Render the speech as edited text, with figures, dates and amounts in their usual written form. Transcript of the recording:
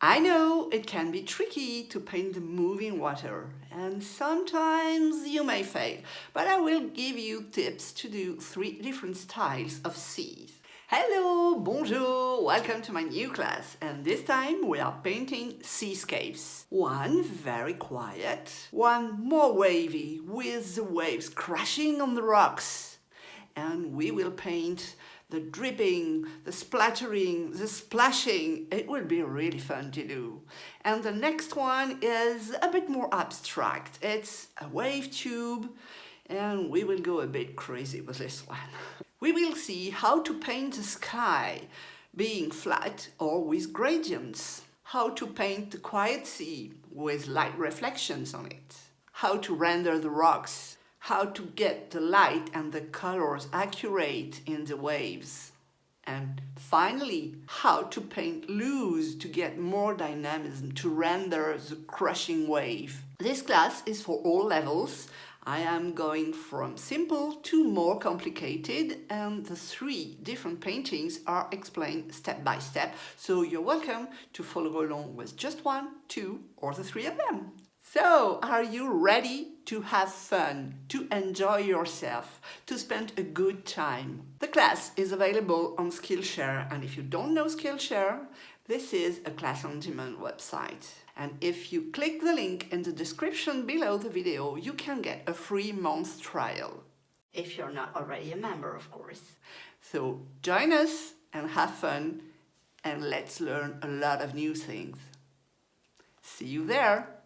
I know it can be tricky to paint the moving water, and sometimes you may fail, but I will give you tips to do 3 different styles of seas. Hello, bonjour, welcome to my new class, and this time we are painting seascapes. One very quiet, one more wavy with the waves crashing on the rocks. And we will paint the dripping, the splattering, the splashing. It will be really fun to do. And the next one is a bit more abstract. It's a wave tube, and we will go a bit crazy with this one. We will see how to paint the sky, being flat or with gradients. How to paint the quiet sea with light reflections on it. How to render the rocks. How to get the light and the colors accurate in the waves. And finally, how to paint loose to get more dynamism to render the crushing wave. This class is for all levels. I am going from simple to more complicated, and the 3 different paintings are explained step by step, so you're welcome to follow along with just 1, 2, or the 3 of them. So, are you ready to have fun, to enjoy yourself, to spend a good time? The class is available on Skillshare, and if you don't know Skillshare, this is a class on demand website. And if you click the link in the description below the video, you can get a free month trial. If you're not already a member, of course. So join us and have fun, and let's learn a lot of new things. See you there!